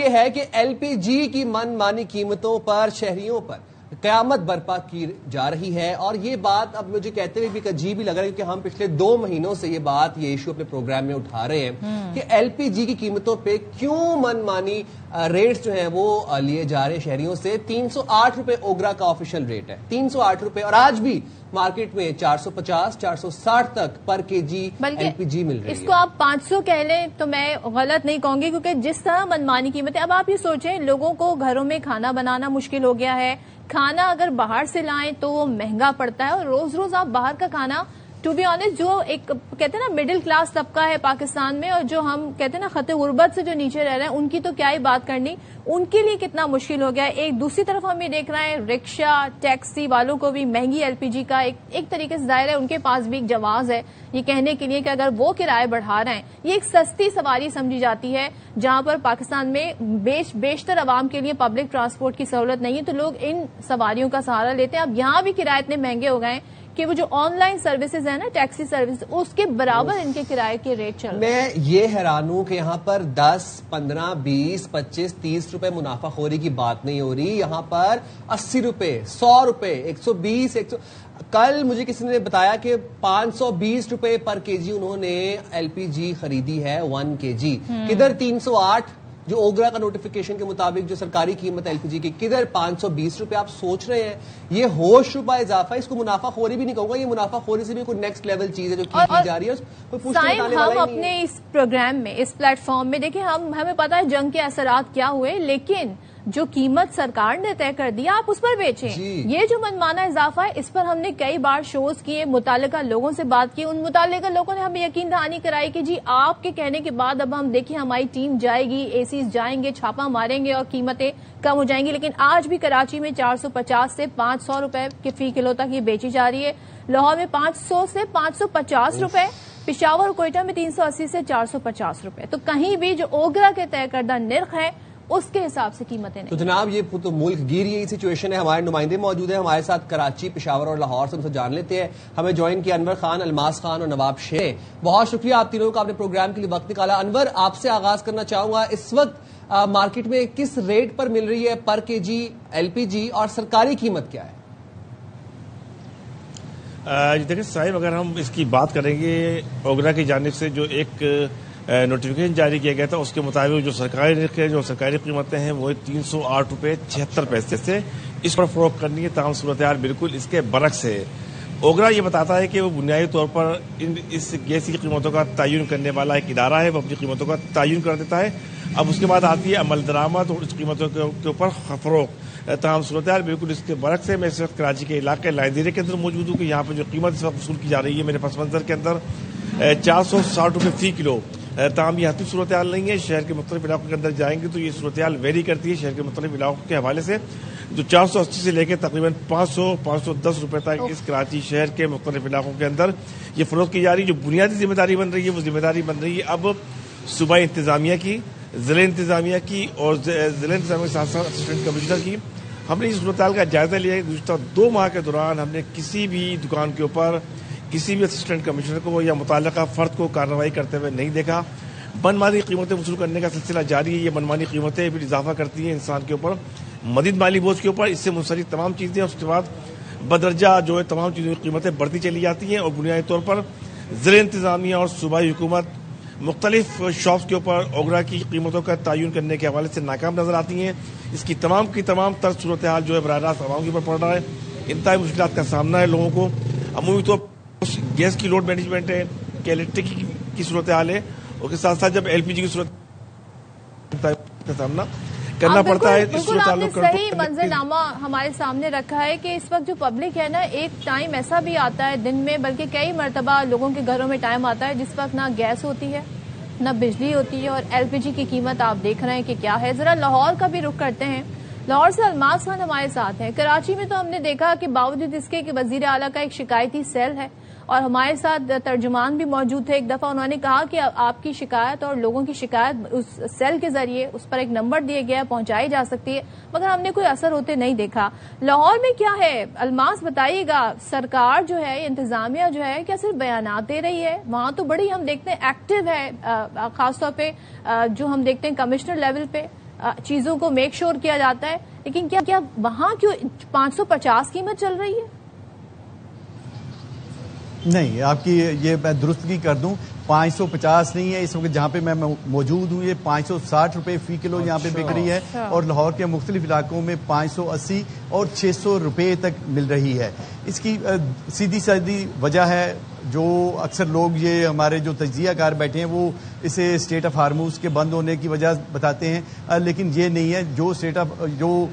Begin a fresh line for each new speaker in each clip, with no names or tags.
یہ ہے کہ ایل پی جی کی من مانی قیمتوں پر شہریوں پر قیامت برپا کی جا رہی ہے، اور یہ بات اب مجھے کہتے ہوئے بھی عجیب ہی لگ رہا ہے کیونکہ ہم پچھلے 2 مہینوں سے یہ ایشو اپنے پروگرام میں اٹھا رہے ہیں کہ ایل پی جی کی قیمتوں پہ کیوں من مانی ریٹس جو ہیں وہ لیے جا رہے ہیں شہریوں سے۔ 308 روپے اوگرا کا آفیشیل ریٹ ہے، 308 روپے، اور آج بھی مارکیٹ میں 450 460 تک پر کے جی ایل پی جی مل رہی ہے۔
اس کو آپ 500 کہہ لیں تو میں غلط نہیں کہوں گی، کیونکہ جس طرح منمانی قیمتیں، اب آپ یہ سوچیں لوگوں کو گھروں میں کھانا بنانا مشکل ہو گیا ہے، کھانا اگر باہر سے لائیں تو وہ مہنگا پڑتا ہے، اور روز روز آپ باہر کا کھانا، ٹو بی آنےسٹ، جو ایک کہتے ہیں نا مڈل کلاس طبقہ ہے پاکستان میں، اور جو ہم کہتے ہیں نا خط غربت سے جو نیچے رہ رہے ہیں، ان کی تو کیا ہی بات کرنی، ان کے لیے کتنا مشکل ہو گیا ہے۔ ایک دوسری طرف ہم یہ دیکھ رہے ہیں رکشا ٹیکسی والوں کو بھی مہنگی ایل پی جی کا ایک طریقے سے ظاہر ہے ان کے پاس بھی ایک جواز ہے یہ کہنے کے لیے کہ اگر وہ کرائے بڑھا رہے ہیں، یہ ایک سستی سواری سمجھی جاتی ہے، جہاں پر پاکستان میں بیشتر عوام کے لیے پبلک ٹرانسپورٹ کی سہولت نہیں ہے، تو لوگ ان سواریوں کا سہارا لیتے ہیں۔ اب یہاں بھی کرائے اتنے مہنگے ہو گئے ہیں کہ وہ جو آن لائن سروسز ہیں نا، ٹیکسی سروس، اس کے برابر ان کے کرائے کے ریٹ چل رہے ہیں۔
میں یہ حیران ہوں کہ یہاں پر 10 15 20 25 30 روپے منافع خوری کی بات نہیں ہو رہی، یہاں پر 80 روپے 100 روپے 120 100۔ کل مجھے کسی نے بتایا کہ 520 روپے پر کے جی انہوں نے ایل پی جی خریدی ہے 1 کے جی، کدھر 308 جو اوگرا کا نوٹیفیکیشن کے مطابق جو سرکاری قیمت ایل پی جی کی، کدھر 520 روپے۔ آپ سوچ رہے ہیں یہ ہوش روپا اضافہ، اس کو منافع خوری بھی نہیں کہوں گا، یہ منافع خوری سے بھی کوئی نیکسٹ لیول چیز ہے جو کی جا رہی ہے، کوئی پوچھنے بتانے والا ہی نہیں ہے۔
ہم اپنے اس پروگرام میں، اس پلیٹ فارم میں دیکھیں، ہمیں پتا ہے جنگ کے اثرات کیا ہوئے، لیکن جو قیمت سرکار نے طے کر دی آپ اس پر بیچیں۔ یہ جو منمانا اضافہ ہے، اس پر ہم نے کئی بار شوز کیے، متعلقہ لوگوں سے بات کی، ان متعلقہ لوگوں نے ہمیں یقین دہانی کرائی کہ جی آپ کے کہنے کے بعد اب ہم دیکھیں ہماری ٹیم جائے گی، اے سیز جائیں گے، چھاپا ماریں گے اور قیمتیں کم ہو جائیں گی، لیکن آج بھی کراچی میں 450 سے 500 روپے کے فی کلو تک یہ بیچی جا رہی ہے، لاہور میں 500 سے 550 روپے، پشاور اور کوئٹہ میں 380 سے 450 روپے۔ تو کہیں بھی جو اوگرا کے طے کردہ نرخ ہے اس کے حساب سے قیمتیں نہیں۔
تو جناب یہ تو ملک گیر یہی سچویشن ہے۔ ہمارے نمائندے موجود ہیں ہمارے ساتھ کراچی، پشاور اور لاہور سے، ہم سے جان لیتے ہیں۔ ہمیں جوائن کیا انور خان، الماس خان اور نواب شیر۔ بہت شکریہ آپ تینوں کا، آپ نے پروگرام کے لیے وقت نکالا۔ انور، آپ سے آغاز کرنا چاہوں گا، اس وقت مارکیٹ میں کس ریٹ پر مل رہی ہے پر کے جی ایل پی جی اور سرکاری قیمت کیا ہے؟
دیکھیں صاحب، اگر ہم اس کی بات کریں گے، اوگرا کی جانب سے جو ایک نوٹیفیکیشن جاری کیا گیا تھا اس کے مطابق جو سرکاری نرخ ہے، جو سرکاری قیمتیں ہیں وہ 308 روپے 76 پیسے سے اس پر فروخت کرنی ہے، تاہم صورتحال بالکل اس کے برعکس ہے۔ اوگرا یہ بتاتا ہے کہ وہ بنیادی طور پر اس گیس کی قیمتوں کا تعین کرنے والا ایک ادارہ ہے، وہ اپنی قیمتوں کا تعین کر دیتا ہے، اب اس کے بعد آتی ہے عمل درآمد اور اس قیمتوں کے اوپر فروخت، تاہم صورتحال بالکل اس کے برعکس ہے۔ میں اس وقت کراچی کے علاقے لائندیرے کے اندر موجود ہوں کہ یہاں پہ جو قیمت اس وقت وصول کی جا رہی ہے میرے پس منظر کے اندر 460 روپے فی کلو، تاہم یہ حتمی صورتحال نہیں ہے۔ شہر کے مختلف علاقوں کے اندر جائیں گے تو یہ صورتحال ویری کرتی ہے شہر کے مختلف علاقوں کے حوالے سے، جو 480 سے لے کے تقریباً 510 روپے تک اس کراچی شہر کے مختلف علاقوں کے اندر یہ فروخت کی جا رہی ہے۔ جو بنیادی ذمہ داری بن رہی ہے وہ ذمہ داری بن رہی ہے اب صوبائی انتظامیہ کی، ضلع انتظامیہ کی اور ضلع انتظامیہ کے ساتھ ساتھ اسسٹنٹ کمشنر کی۔ ہم نے اس صورتحال کا جائزہ لیا ہے، گزشتہ 2 ماہ کے دوران ہم نے کسی بھی دکان کے اوپر کسی بھی اسسٹنٹ کمشنر کو یا متعلقہ فرد کو کارروائی کرتے ہوئے نہیں دیکھا۔ منمانی قیمتیں وصول کرنے کا سلسلہ جاری ہے، یہ منمانی قیمتیں بھی اضافہ کرتی ہیں انسان کے اوپر مزید مالی بوجھ کے اوپر، اس سے منسلک تمام چیزیں، اس کے بعد بدرجہ جو ہے تمام چیزوں کی قیمتیں بڑھتی چلی جاتی ہیں، اور بنیادی طور پر ضلع انتظامیہ اور صوبائی حکومت مختلف شاپس کے اوپر اوگرا کی قیمتوں کا تعین کرنے کے حوالے سے ناکام نظر آتی ہیں۔ اس کی تمام تر صورتحال جو ہے براہ راست عوام کے اوپر پڑ رہا ہے، انتہائی مشکلات کا سامنا ہے لوگوں کو، عمومی طور پر گیس کی لوڈ مینجمنٹ ہے کہ الیکٹرک کی صورتحال ہے، اور کے ساتھ ساتھ جب ایل پی جی کی صورت کا سامنا کرنا پڑتا ہے۔
بالکل آپ نے صحیح منظرنامہ ہمارے سامنے رکھا ہے کہ اس وقت جو پبلک ہے نا، ایک ٹائم ایسا بھی آتا ہے دن میں، بلکہ کئی مرتبہ لوگوں کے گھروں میں ٹائم آتا ہے جس وقت نہ گیس ہوتی ہے نہ بجلی ہوتی ہے، اور ایل پی جی کی قیمت آپ دیکھ رہے ہیں کہ کیا ہے۔ ذرا لاہور کا بھی رخ کرتے ہیں، لاہور سے الماس خان ہمارے ساتھ ہیں۔ کراچی میں تو ہم نے دیکھا کہ باوجود اس کے کہ وزیر اعلیٰ کا ایک شکایتی سیل ہے، اور ہمارے ساتھ ترجمان بھی موجود تھے، ایک دفعہ انہوں نے کہا کہ آپ کی شکایت اور لوگوں کی شکایت اس سیل کے ذریعے اس پر ایک نمبر دیا گیا ہے، پہنچائی جا سکتی ہے، مگر ہم نے کوئی اثر ہوتے نہیں دیکھا۔ لاہور میں کیا ہے الماس بتائیے گا، سرکار جو ہے، انتظامیہ جو ہے، کیا صرف بیانات دے رہی ہے؟ وہاں تو بڑی ہم دیکھتے ہیں ایکٹیو ہے، خاص طور پہ جو ہم دیکھتے ہیں کمشنر لیول پہ، چیزوں کو میک شور کیا جاتا ہے، لیکن کیا وہاں کیوں 550 قیمت چل رہی ہے؟
نہیں، آپ کی یہ میں درستگی کر دوں، 550 نہیں ہے، اس وقت جہاں پہ میں موجود ہوں یہ 560 روپے فی کلو یہاں پہ بک رہی ہے، اور لاہور کے مختلف علاقوں میں 580 اور 600 روپے تک مل رہی ہے۔ اس کی سیدھی سادی وجہ ہے، جو اکثر لوگ یہ ہمارے جو تجزیہ کار بیٹھے ہیں وہ اسے اسٹریٹ آف ہارموز کے بند ہونے کی وجہ بتاتے ہیں، لیکن یہ نہیں ہے۔ جو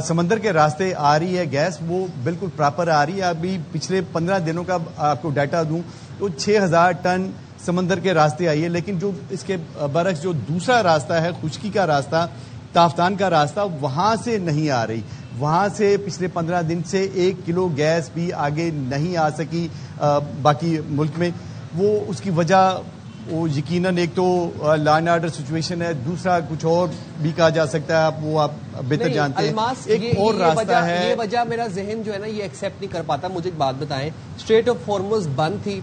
سمندر کے راستے آ رہی ہے گیس وہ بالکل پراپر آ رہی ہے۔ ابھی پچھلے 15 دنوں کا آپ کو ڈیٹا دوں تو 6000 ٹن سمندر کے راستے آئی ہے، لیکن جو اس کے برعکس جو دوسرا راستہ ہے خشکی کا راستہ، تافتان کا راستہ، وہاں سے نہیں آ رہی۔ وہاں سے پچھلے 15 دن سے 1 کلو گیس بھی آگے نہیں آ سکی باقی ملک میں۔ وہ اس کی وجہ وہ یقیناً ایک تو لا اینڈ آرڈر سچویشن ہے، دوسرا کچھ اور بھی کہا جا سکتا ہے، وہ آپ بہتر جانتے ہیں۔ ایک اور راستہ ہے،
یہ وجہ میرا ذہن جو ہے نا یہ ایکسیپٹ نہیں کر پاتا۔ مجھے ایک بات بتائیں، اسٹریٹ آف ہارموز بند تھی،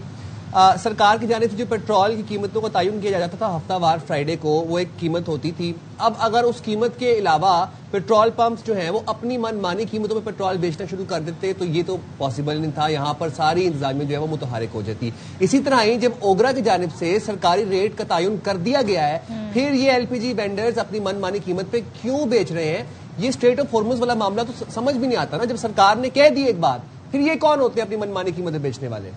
سرکار کی جانب سے جو پیٹرول کی قیمتوں کا تعین کیا جاتا تھا ہفتہ وار فرائیڈے کو، وہ ایک قیمت ہوتی تھی۔ اب اگر اس قیمت کے علاوہ پیٹرول پمپس جو ہیں وہ اپنی من مانی قیمتوں پہ پیٹرول بیچنا شروع کر دیتے تو یہ تو پاسبل نہیں تھا، یہاں پر ساری انتظامیہ جو ہے وہ متحرک ہو جاتی۔ اسی طرح ہی جب اوگرا کی جانب سے سرکاری ریٹ کا تعین کر دیا گیا ہے، پھر یہ ایل پی جی وینڈرز اپنی من مانی قیمت پہ کیوں بیچ رہے ہیں؟ یہ اسٹریٹ آف ہارموز والا معاملہ تو سمجھ بھی نہیں آتا نا، جب سرکار نے کہہ دی ایک بات، پھر یہ کون ہوتے ہیں اپنی من مانی قیمتیں بیچنے والے؟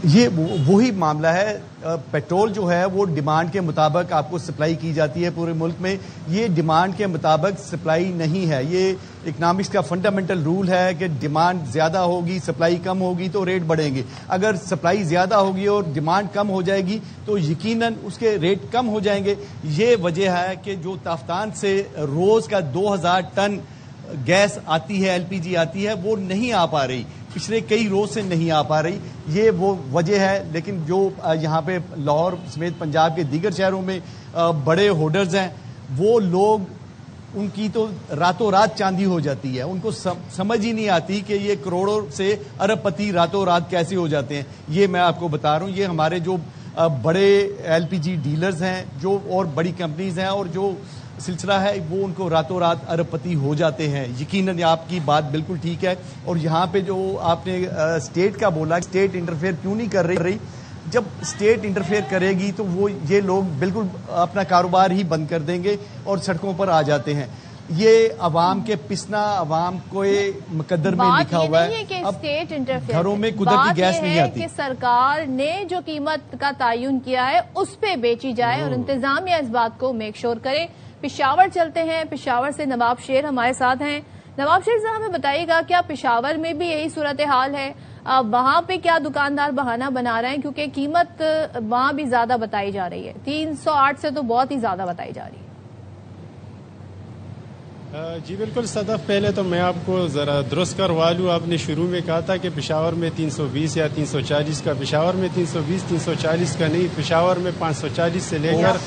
یہ وہی معاملہ ہے۔ پیٹرول جو ہے وہ ڈیمانڈ کے مطابق آپ کو سپلائی کی جاتی ہے پورے ملک میں، یہ ڈیمانڈ کے مطابق سپلائی نہیں ہے۔ یہ اکنامکس کا فنڈامنٹل رول ہے کہ ڈیمانڈ زیادہ ہوگی، سپلائی کم ہوگی تو ریٹ بڑھیں گے۔ اگر سپلائی زیادہ ہوگی اور ڈیمانڈ کم ہو جائے گی تو یقیناً اس کے ریٹ کم ہو جائیں گے۔ یہ وجہ ہے کہ جو تافتان سے روز کا 2000 ٹن گیس آتی ہے، ایل پی جی آتی ہے، وہ نہیں آ پا رہی، پچھلے کئی روز سے نہیں آ پا رہی، یہ وہ وجہ ہے۔ لیکن جو یہاں پہ لاہور سمیت پنجاب کے دیگر شہروں میں بڑے ہولڈرز ہیں، وہ لوگ ان کی تو راتوں رات چاندی ہو جاتی ہے، ان کو سمجھ ہی نہیں آتی کہ یہ کروڑوں سے ارب پتی راتوں رات کیسے ہو جاتے ہیں۔ یہ میں آپ کو بتا رہا ہوں، یہ ہمارے جو بڑے ایل پی جی ڈیلرز ہیں جو اور بڑی کمپنیز ہیں اور جو سلسلہ ہے وہ ان کو راتوں رات ارب پتی ہو جاتے ہیں۔ یقیناً آپ کی بات بالکل ٹھیک ہے، اور یہاں پہ جو آپ نے اسٹیٹ کا بولا، اسٹیٹ انٹرفیئر کیوں نہیں کر رہی؟ جب اسٹیٹ انٹرفیئر کرے گی تو وہ یہ لوگ بالکل اپنا کاروبار ہی بند کر دیں گے اور سڑکوں پر آ جاتے ہیں۔ یہ عوام کے پسنا، عوام کو مقدر میں لکھا ہوا ہے۔
کہ اسٹیٹ انٹرفیئر،
گھروں میں قدرتی گیس نہیں آتی،
کہ سرکار نے جو قیمت کا تعین کیا ہے اس پہ بیچی جائے اور انتظامیہ اس بات کو میک شور کرے۔ پشاور چلتے ہیں، پشاور سے نواب شیر ہمارے ساتھ ہیں۔ نواب شیر صاحب ہمیں بتائیے گا، کیا پشاور میں بھی یہی صورتحال ہے؟ وہاں پہ کیا دکاندار بہانہ بنا رہے ہیں؟ کیونکہ قیمت وہاں بھی زیادہ بتائی جا رہی ہے، 308 سے تو بہت ہی زیادہ بتائی جا رہی ہے۔
جی بالکل صدف، پہلے تو میں آپ کو ذرا درست کروا لوں، آپ نے شروع میں کہا تھا کہ پشاور میں 320 یا 340 کا، پشاور میں 320 340 کا نہیں، پشاور میں 540 سے لے کر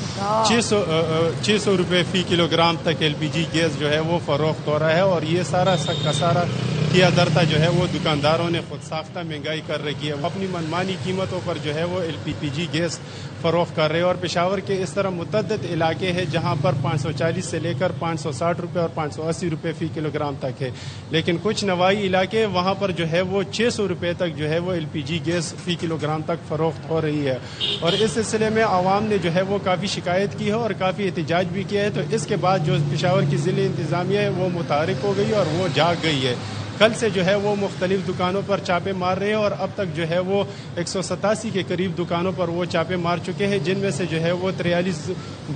600 روپے فی کلو گرام تک ایل پی جی گیس جو ہے وہ فروخت ہو رہا ہے، اور یہ سارا کا سارا کیا درتا جو ہے وہ دکانداروں نے خود ساختہ مہنگائی کر رکھی ہے، اپنی منمانی قیمتوں پر جو ہے وہ ایل پی جی گیس فروخت کر رہے ہیں۔ اور پشاور کے اس طرح متعدد علاقے ہیں جہاں پر 540 سے لے کر 560 روپے اور 580 روپے فی کلو گرام تک ہے، لیکن کچھ نوائی علاقے وہاں پر جو ہے وہ 600 روپے تک جو ہے وہ ایل پی جی گیس فی کلو گرام تک فروخت ہو رہی ہے۔ اور اس سلسلے میں عوام نے جو ہے وہ کافی شکایت کی ہے اور کافی احتجاج بھی کیا ہے، تو اس کے بعد جو پشاور کی ضلع انتظامیہ ہے وہ متحرک ہو گئی اور وہ جاگ گئی ہے۔ کل سے جو ہے وہ مختلف دکانوں پر چاپے مار رہے ہیں اور اب تک جو ہے وہ 187 کے قریب دکانوں پر وہ چاپے مار چکے ہیں، جن میں سے جو ہے وہ 43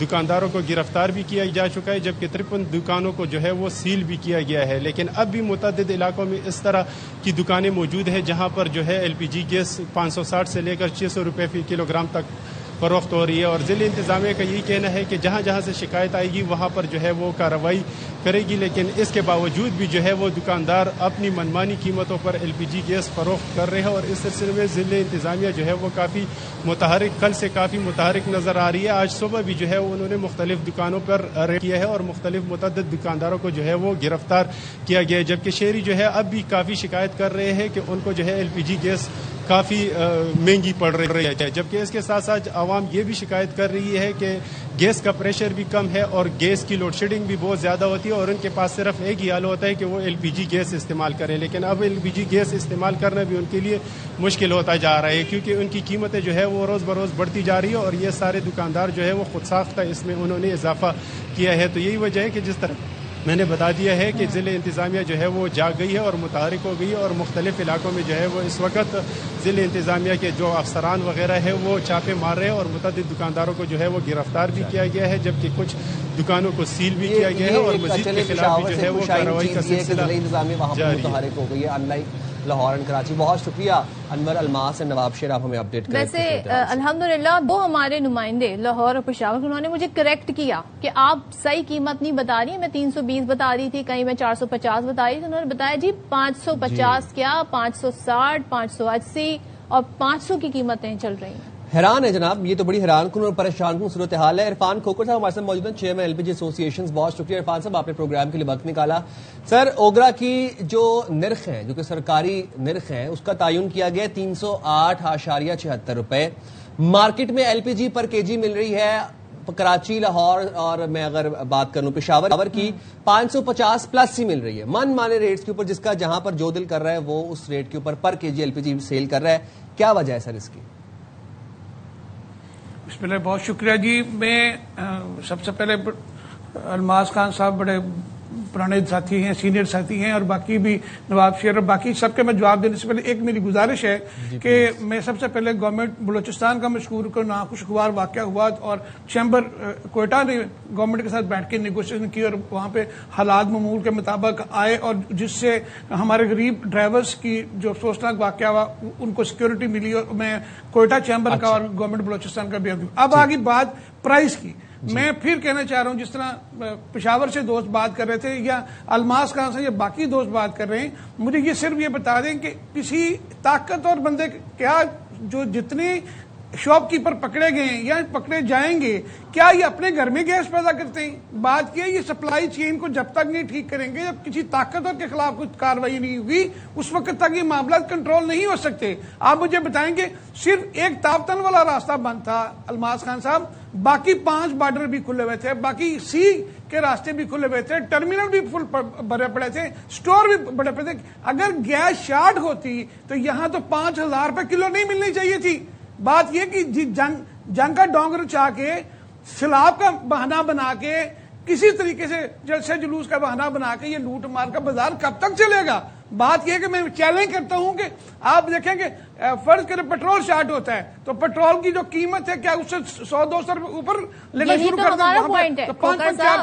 دکانداروں کو گرفتار بھی کیا جا چکا ہے، جبکہ 53 دکانوں کو جو ہے وہ سیل بھی کیا گیا ہے۔ لیکن اب بھی متعدد علاقوں میں اس طرح کی دکانیں موجود ہیں جہاں پر جو ہے ایل پی جی گیس 560 سے لے کر 600 روپے فی کلو گرام تک فروخت ہو رہی ہے، اور ضلع انتظامیہ کا یہی کہنا ہے کہ جہاں جہاں سے شکایت آئے گی وہاں پر جو ہے وہ کارروائی کرے گی، لیکن اس کے باوجود بھی جو ہے وہ دکاندار اپنی منمانی قیمتوں پر ایل پی جی گیس فروخت کر رہے ہیں، اور اس سلسلے میں ضلع انتظامیہ جو ہے وہ کافی متحرک، کل سے کافی متحرک نظر آ رہی ہے۔ آج صبح بھی جو ہے انہوں نے مختلف دکانوں پر ریڈ کیا ہے اور مختلف متعدد دکانداروں کو جو ہے وہ گرفتار کیا گیا ہے، جبکہ شہری جو ہے اب بھی کافی شکایت کر رہے ہیں کہ ان کو جو ہے ایل پی جی گیس کافی مہنگی پڑ رہی ہے، جبکہ اس کے ساتھ ساتھ عوام یہ بھی شکایت کر رہی ہے کہ گیس کا پریشر بھی کم ہے اور گیس کی لوڈ شیڈنگ بھی بہت زیادہ ہوتی ہے، اور ان کے پاس صرف ایک ہی حل ہوتا ہے کہ وہ LPG گیس استعمال کریں، لیکن اب LPG گیس استعمال کرنا بھی ان کے لیے مشکل ہوتا جا رہا ہے، کیونکہ ان کی قیمتیں جو ہے وہ روز بروز بڑھتی جا رہی ہے، اور یہ سارے دکاندار جو ہے وہ خود ساختہ اس میں انہوں نے اضافہ کیا ہے۔ تو یہی وجہ ہے کہ جس طرح میں نے بتا دیا ہے کہ ضلع انتظامیہ جو ہے وہ جاگ گئی ہے اور متحرک ہو گئی ہے، اور مختلف علاقوں میں جو ہے وہ اس وقت ضلع انتظامیہ کے جو افسران وغیرہ ہے وہ چھاپے مار رہے ہیں، اور متعدد دکانداروں کو جو ہے وہ گرفتار بھی کیا گیا ہے، جبکہ کچھ دکانوں کو سیل بھی کیا گیا ہے، اور مزید کے خلاف بھی جو ہے وہ کارروائی کا سلسلہ جاری ہے۔
ہو گئی ہے in like Lahore and Karachi. بہت شکریہ انور الماس اور نواب شیر، آپ ہمیں اپڈیٹ کریں۔
ویسے الحمدللہ دو ہمارے نمائندے لاہور اور پشاور، انہوں نے مجھے کریکٹ کیا کہ آپ صحیح قیمت نہیں بتا رہی، میں 320 بتا رہی تھی، کہیں میں 450 بتا رہی تھی، انہوں نے بتایا جی 550 کیا 560 580 اور 500 کی قیمتیں چل رہی ہیں۔
حیران ہے جناب، یہ تو بڑی حیران کن اور پریشان کن صورتحال ہے۔ عرفان کھوکھر صاحب ہمارے ساتھ موجود ہیں، چیئرمین LPG ایسوسی ایشن۔ بہت شکریہ عرفان صاحب، آپ نے پروگرام کے لیے وقت نکالا۔ سر، اوگرا کی جو نرخ ہیں، جو کہ سرکاری نرخ ہیں، اس کا تعین کیا گیا 308.76 روپے۔ مارکیٹ میں LPG پر KG مل رہی ہے کراچی، لاہور اور میں اگر بات کروں پشاور کی 550 پلس ہی مل رہی ہے، من مانے ریٹس کے اوپر، جس کا جہاں پر جو دل کر رہا ہے وہ اس ریٹ کے اوپر پر KG LPG سیل کر رہا ہے۔ کیا وجہ ہے سر اس کی؟
بسم اللہ، بہت شکریہ جی۔ میں سب سے پہلے الماس خان صاحب بڑے پرانے ساتھی ہیں، سینئر ساتھی ہیں، اور باقی بھی نواب شیر اور باقی سب کے میں جواب دینے سے پہلے ایک میری گزارش ہے کہ میں سب سے پہلے گورنمنٹ بلوچستان کا مشکور کروں، ناخوشگوار واقعہ ہوا اور چیمبر کوئٹہ نے گورنمنٹ کے ساتھ بیٹھ کے نیگوشیشن کی اور وہاں پہ حالات معمول کے مطابق آئے، اور جس سے ہمارے غریب ڈرائیورز کی جو افسوسناک واقعہ ہوا ان کو سیکورٹی ملی، اور میں کوئٹہ چیمبر کا اور گورنمنٹ بلوچستان کا بھی اب آگے بات پرائز کی۔ میں پھر کہنا چاہ رہا ہوں، جس طرح پشاور سے دوست بات کر رہے تھے یا الماس خان سے یا باقی دوست بات کر رہے ہیں، مجھے یہ صرف یہ بتا دیں کہ کسی طاقتور بندے کیا جو جتنے شاپ کیپر پکڑے گئے ہیں یا پکڑے جائیں گے، کیا یہ اپنے گھر میں گیس پیدا کرتے ہیں؟ بات کیا، یہ سپلائی چین کو جب تک نہیں ٹھیک کریں گے، جب کسی طاقتور کے خلاف کچھ کارروائی نہیں ہوگی، اس وقت تک یہ معاملات کنٹرول نہیں ہو سکتے۔ آپ مجھے بتائیں گے صرف ایک تاپتن والا راستہ بند تھا الماس خان صاحب، باقی 5 بارڈر بھی کھلے ہوئے تھے، باقی سی کے راستے بھی کھلے ہوئے تھے، ٹرمینل بھی فل بھرے پڑے تھے، سٹور بھی بڑے پڑے تھے۔ اگر گیس شارٹ ہوتی تو یہاں تو 5,000 روپے کلو نہیں ملنی چاہیے تھی۔ بات یہ کہ جنگ کا ڈونگر چاہ کے، سیلاب کا بہانہ بنا کے، کسی طریقے سے جلسے جلوس کا بہانہ بنا کے یہ لوٹ مار کا بازار کب تک چلے گا؟ بات یہ کہ میں چیلنج کرتا ہوں کہ آپ دیکھیں کہ فرض کریں پیٹرول شارٹ ہوتا ہے تو پیٹرول کی جو قیمت ہے کیا اس سے 100-200 روپے اوپر لینا شروع کر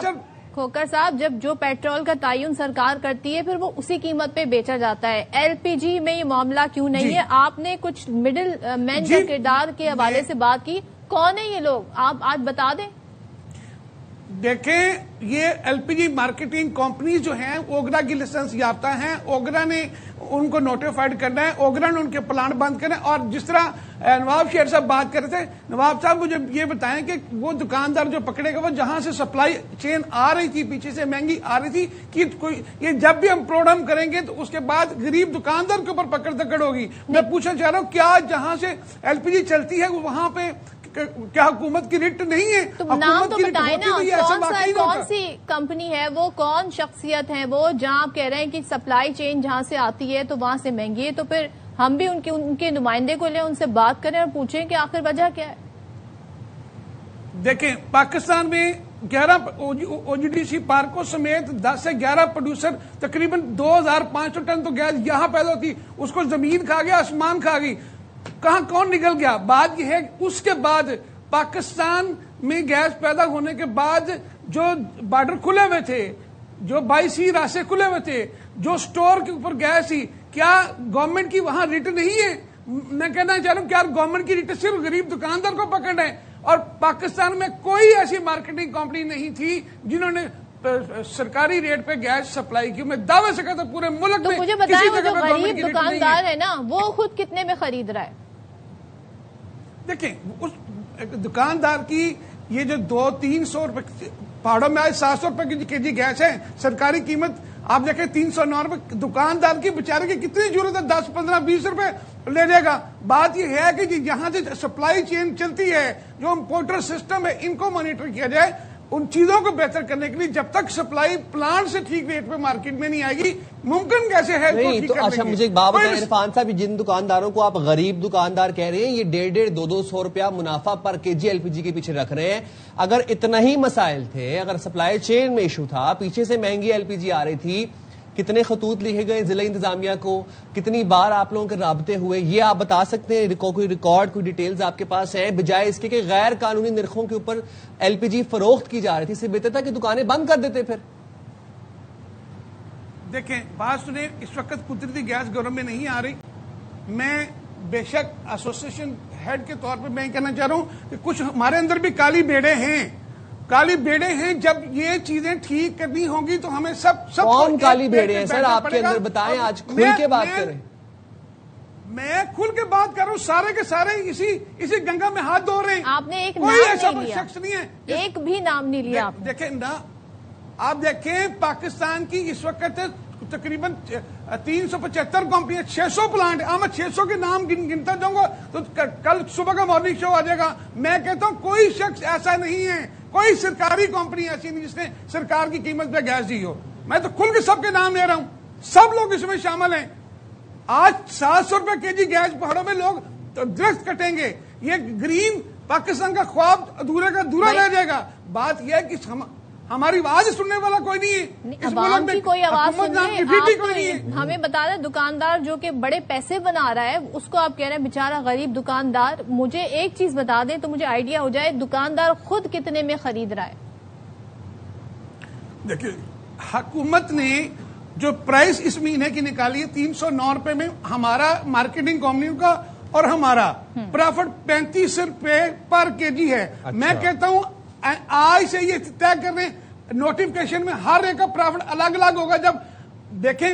دیں؟
کھوکر صاحب، جب جو پیٹرول کا تعین سرکار کرتی ہے پھر وہ اسی قیمت پہ بیچا جاتا ہے، LPG میں یہ معاملہ کیوں نہیں ہے؟ آپ نے کچھ مڈل مین کا کردار کے حوالے سے بات کی، کون ہے یہ لوگ؟ آپ آج بتا دیں۔
دیکھیں، یہ LPG مارکیٹنگ کمپنیز جو ہیں اوگرا کی لائسنس یافتہ ہیں، اوگرا نے ان کو نوٹیفائڈ کرنا ہے، اوگرا نے ان کے پلانٹ بند کرنا ہے۔ اور جس طرح نواب شیر صاحب بات کر رہے تھے، نواب صاحب مجھے یہ بتائیں کہ وہ دکاندار جو پکڑے گئے وہ جہاں سے سپلائی چین آ رہی تھی، پیچھے سے مہنگی آ رہی تھی، کہ کوئی یہ جب بھی ہم پروگرام کریں گے تو اس کے بعد غریب دکاندار کے اوپر پکڑ دکڑ ہوگی۔ میں پوچھنا چاہ رہا ہوں، کیا جہاں سے LPG چلتی ہے وہاں پہ کیا حکومت کی ریٹ نہیں ہے؟
تو نام تو بتائیں نا، کون سی کمپنی ہے وہ، کون شخصیت ہے وہ، جہاں آپ کہہ رہے ہیں کہ سپلائی چین جہاں سے آتی ہے تو وہاں سے مہنگی ہے، تو پھر ہم بھی ان کے نمائندے کو لیں، ان سے بات کریں اور پوچھیں کہ آخر وجہ کیا ہے۔
دیکھیں، پاکستان میں 11 OGDC پارکوں سمیت 10 سے 11 پروڈیوسر تقریباً 2,500 ٹن تو گیس یہاں پیدا ہوتی، اس کو زمین کھا گیا، آسمان کھا گئی، کہاں کون نکل گیا؟ بات یہ ہے اس کے بعد پاکستان میں گیس پیدا ہونے کے بعد جو بارڈر کھلے ہوئے تھے، جو 22 راستے کھلے ہوئے تھے، جو سٹور کے اوپر گیس تھی، کیا گورنمنٹ کی وہاں ریٹ نہیں ہے؟ میں کہنا چاہ رہا ہوں کیا گورنمنٹ کی ریٹ صرف غریب دکاندار کو پکڑنا ہے؟ اور پاکستان میں کوئی ایسی مارکیٹنگ کمپنی نہیں تھی جنہوں نے سرکاری ریٹ پہ گیس سپلائی کی۔ میں دعوے سے کہتا ہوں پورے ملک میں
مجھے بتائیں وہ جو غریب دکاندار ہے نا وہ خود کتنے میں خرید رہا ہے؟
دیکھیں، اس دکاندار کی یہ جو 200-300 روپے پہاڑوں میں آج 700 روپے کی KG گیس ہے، سرکاری قیمت آپ دیکھیں 309 روپے، دکاندار کی بیچارے کی کتنی ضرورت ہے 10-15-20 روپے لے جائے گا. بات یہ ہے کہ جہاں سے سپلائی چین چلتی ہے, جو امپورٹر سسٹم ہے, ان کو مانیٹر کیا جائے. ان چیزوں کو بہتر کرنے کے لیے جب تک سپلائی پلانٹ سے ٹھیک ریٹ پہ مارکیٹ میں نہیں آئے گی, ممکن کیسے ہے
نہیں تو اچھا مجھے ایک بات بتائیں عرفان صاحب, جن دکانداروں کو آپ غریب دکاندار کہہ رہے ہیں, یہ 150-200 روپیہ منافع پر کے جی ایل پی جی کے پیچھے رکھ رہے ہیں. اگر اتنا ہی مسائل تھے, اگر سپلائی چین میں ایشو تھا, پیچھے سے مہنگی ایل پی جی آ رہی تھی, کتنے خطوط لکھے گئے ضلع انتظامیہ کو, کتنی بار آپ لوگوں کے رابطے ہوئے, یہ آپ بتا سکتے ہیں؟ کوئی ریکارڈ, کوئی ڈیٹیلز آپ کے پاس ہیں؟ بجائے اس کے کہ غیر قانونی نرخوں کے اوپر ایل پی جی فروخت کی جا رہی تھی, اس سے بہتر تھا کہ دکانیں بند کر دیتے. پھر
دیکھیں بات سنیں, اس وقت قدرتی گیس گھروں میں نہیں آ رہی. میں بے شک ایسوسیشن ہیڈ کے طور پہ میں کہنا چاہ رہا ہوں کہ کچھ ہمارے اندر بھی کالی بیڑے ہیں, کالی بیڑے ہیں. جب یہ چیزیں ٹھیک کرنی ہوگی تو ہمیں سب
کون کالی بیڑے ہیں سر آپ کے اندر؟ بتائیں, آج کھل کے بات کریں.
میں کھل کے بات کر رہا ہوں, سارے کے سارے اسی گنگا میں ہاتھ دھو رہے ہیں.
آپ نے ایک
کوئی
نام
ایسا
نہیں لیا,
شخص نہیں ہے,
ایک بھی نام نہیں لیا آپ نے.
دیکھیں نا, آپ دیکھیں پاکستان کی اس وقت تقریباً 375 کمپنیاں, 600 پلانٹ. میں 600 کے نام گنتا جاؤں گا تو کل صبح کا مارننگ شو آ جائے گا. میں کہتا ہوں کوئی شخص ایسا نہیں ہے, کوئی سرکاری کمپنی ایسی نہیں جس نے سرکار کی قیمت پہ گیس دی ہو. میں تو کھل کے سب کے نام لے رہا ہوں, سب لوگ اس میں شامل ہیں. آج 700 روپے کے جی گیس پہاڑوں میں لوگ درخت کٹیں گے. یہ گرین پاکستان کا خواب ادھورے کا ادھورا رہ جائے گا. بات یہ ہے کہ ہماری آواز سننے والا کوئی نہیں ہے,
عوام کی کوئی آواز
کوئی نہیں ہے.
ہمیں بتا دیں, دکاندار جو کہ بڑے پیسے بنا رہا ہے اس کو آپ کہہ رہے ہیں بیچارہ غریب دکاندار. مجھے ایک چیز بتا دیں تو مجھے آئیڈیا ہو جائے, دکاندار خود کتنے میں خرید رہا ہے؟
دیکھیے حکومت نے جو پرائس اس مہینے کی نکالی ہے 309 روپے میں, ہمارا مارکیٹنگ کمپنیوں کا اور ہمارا پرافٹ 35 روپے پر کے جی ہے. میں کہتا ہوں آج سے یہ طے کر رہے ہیں, نوٹیفکیشن میں ہر ایک کا پرافٹ الگ الگ ہوگا. جب دیکھیں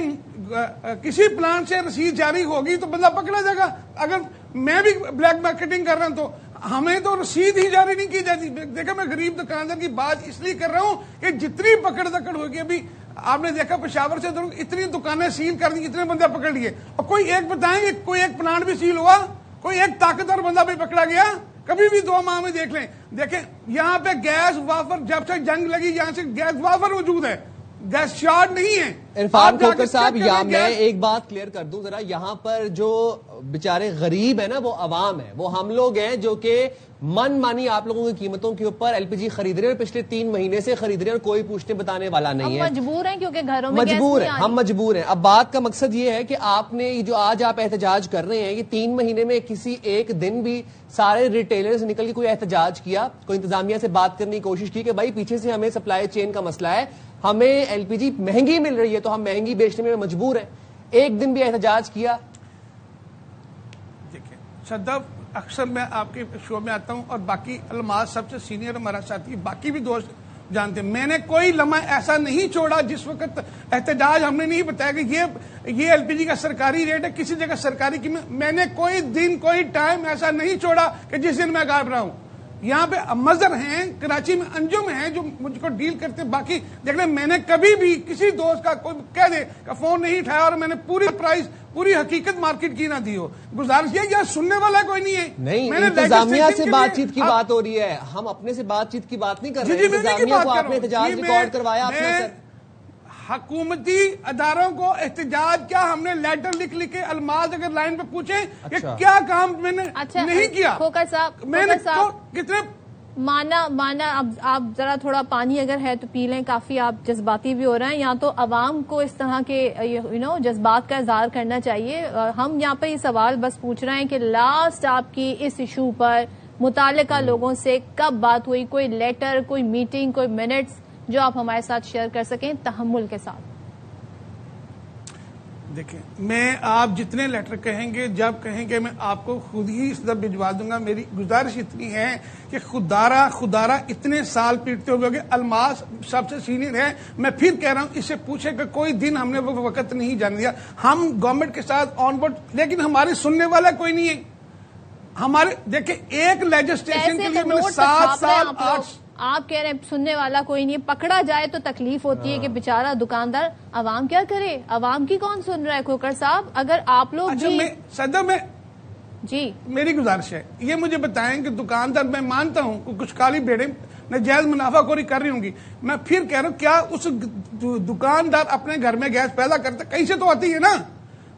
کسی پلانٹ سے رسید جاری ہوگی تو بندہ پکڑا جائے گا. اگر میں بھی بلیک مارکیٹنگ کر رہا ہوں تو ہمیں تو رسید ہی جاری نہیں کی جاتی. دیکھیں میں غریب دکاندار کی بات اس لیے کر رہا ہوں کہ جتنی پکڑ دکڑ ہوگی, ابھی آپ نے دیکھا پشاور سے اتنی دکانیں سیل کر دی, اتنے بندے پکڑ لیے. اور کوئی ایک بتائیں گے کوئی ایک پلانٹ بھی سیل ہوا, کوئی ایک طاقتور بندہ بھی پکڑا گیا کبھی بھی 2 ماہ میں؟ دیکھ لیں. دیکھیں یہاں پہ گیس وافر, جب سے جنگ لگی یہاں سے گیس وافر موجود ہے, گیس شارٹ نہیں ہے.
عرفان کھوکر صاحب, یہاں میں ایک بات کلیئر کر دوں ذرا, یہاں پر جو بیچارے غریب ہیں نا وہ عوام ہے, وہ ہم لوگ ہیں جو کہ من مانی آپ لوگوں کی قیمتوں کے اوپر ایل پی جی خرید رہے ہیں, اور پچھلے 3 مہینے سے خرید رہے ہیں, اور کوئی پوچھنے بتانے والا نہیں ہے.
مجبور ہیں کیونکہ گھروں میں
مجبور ہیں, ہم مجبور ہیں. اب بات کا مقصد یہ ہے کہ آپ نے جو آج آپ احتجاج کر رہے ہیں, یہ 3 مہینے میں کسی ایک دن بھی سارے ریٹیلرز نکل کے کوئی احتجاج کیا, کوئی انتظامیہ سے بات کرنے کی کوشش کی کہ بھائی پیچھے سے ہمیں سپلائی چین کا مسئلہ ہے, ہمیں ایل پی جی مہنگی مل رہی ہے تو ہم مہنگی بیچنے میں مجبور ہیں؟ ایک دن بھی احتجاج کیا؟
دیکھیں صدف, اکثر میں آپ کے شو میں آتا ہوں اور باقی الماس سب سے سینئر ہمارا ساتھی, باقی بھی دوست جانتے ہیں, میں نے کوئی لمحہ ایسا نہیں چھوڑا جس وقت احتجاج ہم نے نہیں بتایا کہ یہ ایل پی جی کا سرکاری ریٹ ہے, کسی جگہ سرکاری قیمت. میں نے کوئی دن کوئی ٹائم ایسا نہیں چھوڑا کہ جس دن میں غائب رہا ہوں. یہاں پہ مظہر ہیں, کراچی میں انجم ہیں جو مجھ کو ڈیل کرتے. باقی دیکھ لیں, میں نے کبھی بھی کسی دوست کا کوئی کہہ دے کہ فون نہیں اٹھایا اور میں نے پوری پرائز پوری حقیقت مارکیٹ کی نہ دی ہو. گزارش یہ, یا سننے والا کوئی نہیں ہے.
نہیں, انتظامیہ سے بات چیت کی بات ہو رہی ہے, ہم اپنے سے بات چیت کی بات نہیں کر رہے. انتظامیہ کو آپ نے احتجاج ریکارڈ کروایا اپنا سر.
حکومتی اداروں کو احتجاج کیا, ہم نے لیٹر لکھ کے الماس اگر لائن پہ پوچھیں کہ کیا کام میں نے نہیں کیا.
کھوکر صاحب,
میں نے کتنے
مانا اب آپ ذرا تھوڑا پانی اگر ہے تو پی لیں, کافی آپ جذباتی بھی ہو رہے ہیں. یہاں تو عوام کو اس طرح کے جذبات کا اظہار کرنا چاہیے. ہم یہاں پہ یہ سوال بس پوچھ رہے ہیں کہ لاسٹ آپ کی اس ایشو پر متعلقہ لوگوں سے کب بات ہوئی, کوئی لیٹر, کوئی میٹنگ, کوئی منٹس جو آپ ہمارے ساتھ شیئر کر سکیں تحمل کے ساتھ.
دیکھیں, میں آپ جتنے لیٹر کہیں گے, جب کہیں گے, میں آپ کو خود ہی اس طرح بھجوا دوں گا. میری گزارش اتنی ہے کہ خدارہ اتنے سال پیٹتے ہوئے کہ الماس سب سے سینئر ہے. میں پھر کہہ رہا ہوں, اس سے پوچھے کہ کوئی دن ہم نے وہ وقت نہیں جان دیا. ہم گورنمنٹ کے ساتھ آن بورڈ, لیکن ہمارے سننے والا کوئی نہیں ہے. ہمارے دیکھیں ایک لیجسلیشن کے لیے میں 7 سال 8
آپ کہہ رہے ہیں سننے والا کوئی نہیں, پکڑا جائے تو تکلیف ہوتی ہے کہ بیچارہ دکاندار. عوام کیا کرے, عوام کی کون سن رہا ہے کھوکر صاحب؟ اگر آپ لوگ
صدر میں
جی
میری گزارش ہے یہ مجھے بتائیں کہ دکاندار، میں مانتا ہوں کہ کچھ کالی بھیڑیں ناجائز منافع خوری کر رہی ہوں گی، میں پھر کہہ رہا ہوں کیا اس دکاندار اپنے گھر میں گیس پیدا کرتا؟ کہیں سے تو آتی ہے نا،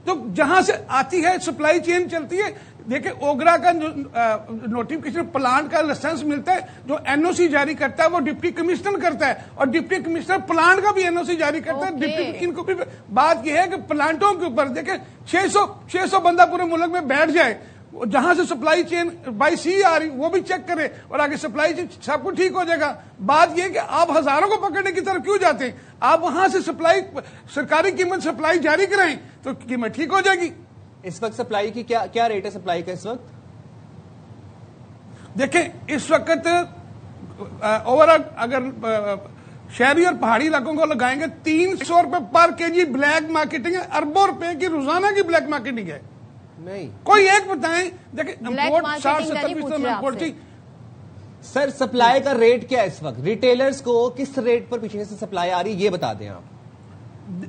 تو جہاں سے آتی ہے سپلائی چین چلتی ہے. دیکھیں اوگرا کا نوٹیفکیشن پلانٹ کا لائسنس ملتا ہے، جو این او سی جاری کرتا ہے وہ ڈپٹی کمشنر کرتا ہے، اور ڈپٹی کمشنر پلانٹ کا بھی این او سی جاری کرتا ہے. ان کو بھی بات یہ ہے کہ پلانٹوں کے اوپر دیکھیں 600 بندہ پورے ملک میں بیٹھ جائے، جہاں سے سپلائی چین بائی سی آ رہی وہ بھی چیک کرے، اور آگے سپلائی چین سب کچھ ٹھیک ہو جائے گا. بات یہ ہے کہ آپ ہزاروں کو پکڑنے کی طرف کیوں جاتے ہیں؟ آپ وہاں سے سپلائی سرکاری قیمت سپلائی جاری کرائیں تو قیمت ٹھیک ہو جائے گی.
اس وقت سپلائی کی کیا ریٹ ہے سپلائی کا اس وقت؟
دیکھیں اس وقت اوور اگر شہری اور پہاڑی علاقوں کو لگائیں گے 300 روپے پر کے جی بلیک مارکیٹنگ ہے، اربوں روپے کی روزانہ کی بلیک مارکیٹنگ ہے.
نہیں
کوئی ایک بتائیں. دیکھیں امپورٹ 60-70% امپورٹ تھی.
سر سپلائی کا ریٹ کیا ہے اس وقت؟ ریٹیلرز کو کس ریٹ پر پیچھے سے سپلائی آ رہی ہے یہ بتا دیں آپ.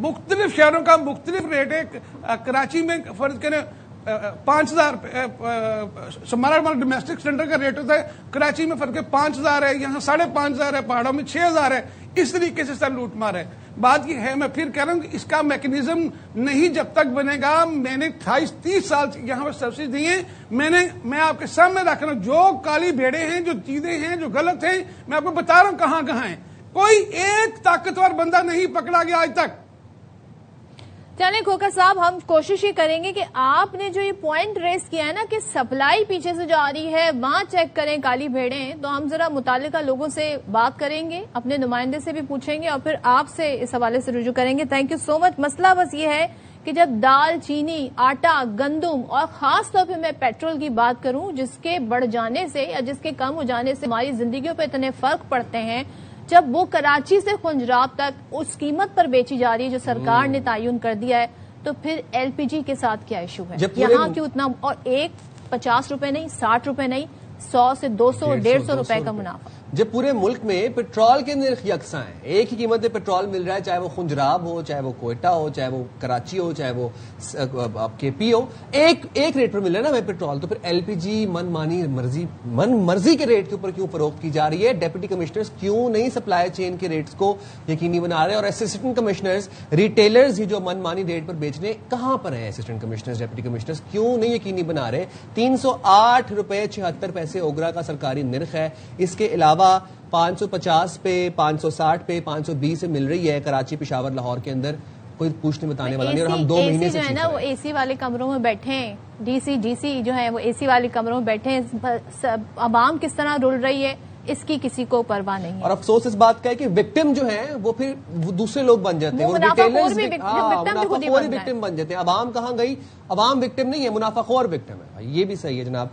مختلف شہروں کا مختلف ریٹ ہے. کراچی میں فرض کریں 5000 ہمارا ڈومیسٹک سلنڈر کا ریٹ ہوتا ہے، کراچی میں فرق ہے 5000 ہے، یہاں 5500 ہے، پہاڑوں میں 6000 ہے. اس طریقے سے سر لوٹ مار ہے. بات یہ ہے میں پھر کہہ رہا ہوں کہ اس کا میکنزم نہیں جب تک بنے گا. میں نے 28-30 سال یہاں پر سبسڈی دی ہیں. میں آپ کے سامنے رکھ رہا ہوں جو کالی بھیڑیں ہیں، جو چیزیں ہیں جو غلط ہیں، میں آپ کو بتا رہا ہوں کہاں کہاں ہیں. کوئی ایک طاقتور بندہ نہیں پکڑا گیا آج تک.
چلیں کھوکھر صاحب، ہم کوشش ہی کریں گے کہ آپ نے جو یہ پوائنٹ ریز کیا ہے نا کہ سپلائی پیچھے سے جو آ رہی ہے وہاں چیک کریں کالی بھیڑیں، تو ہم ذرا متعلقہ لوگوں سے بات کریں گے، اپنے نمائندے سے بھی پوچھیں گے اور پھر آپ سے اس حوالے سے رجوع کریں گے. تھینک یو سو مچ. مسئلہ بس یہ ہے کہ جب دال، چینی، آٹا، گندم اور خاص طور پہ میں پیٹرول کی بات کروں جس کے بڑھ جانے سے یا جس کے کم ہو جانے سے ہماری زندگیوں پہ اتنے فرق پڑتے ہیں، جب وہ کراچی سے خنجراب تک اس قیمت پر بیچی جا رہی ہے جو سرکار نے تعین کر دیا ہے، تو پھر ایل پی جی کے ساتھ کیا ایشو ہے؟ یہاں کیوں اتنا، اور ایک 50 روپے نہیں، 60 روپے نہیں، 100 سے 200 150 روپے کا منافع.
جب پورے ملک میں پیٹرول کے نرخ یکساں ہیں، ایک ہی قیمت پہ پیٹرول مل رہا ہے، چاہے وہ خنجراب ہو، چاہے وہ کوئٹہ ہو، چاہے وہ کراچی ہو، چاہے وہ آپ کے پی ہو، ایک ریٹ پر مل رہا ہے نا ہمیں پیٹرول. تو پھر ایل پی جی من مرضی کے ریٹ کے اوپر کیوں فروخت کی جا رہی ہے؟ ڈیپٹی کمشنرز کیوں نہیں سپلائی چین کے ریٹس کو یقینی بنا رہے؟ اور اسسٹنٹ کمشنرز، ریٹیلرز ہی جو من مانی ریٹ پر بیچ رہے کہاں پر ہیں؟ اسسٹنٹ کمشنرز، ڈیپٹی کمشنرز کیوں نہیں یقینی بنا رہے؟ 308 روپے 76 پیسے اوگرا کا سرکاری نرخ ہے. اس کے علاوہ 550 پہ، 560 پہ، 520 سے مل رہی ہے کراچی، پشاور، لاہور کے اندر. کوئی پوچھنے بتانے والا نہیں. اور ہم 2 مہینے سے
جو ہے نا وہ اے سی والے کمروں میں بیٹھے ہیں، ڈی سی جو ہے وہ اے سی والے کمروں میں بیٹھے ہیں. عوام کس طرح رول رہی ہے اس کی کسی کو پرواہ نہیں ہے.
اور افسوس اس بات کا ہے کہ وکٹم جو ہیں وہ پھر دوسرے لوگ بن جاتے ہیں، وہ ریٹیلرز وکٹم بن جاتے ہیں. عوام کہاں گئی؟ عوام وکٹم نہیں ہے، منافع خور وکٹم ہے. یہ بھی صحیح ہے جناب.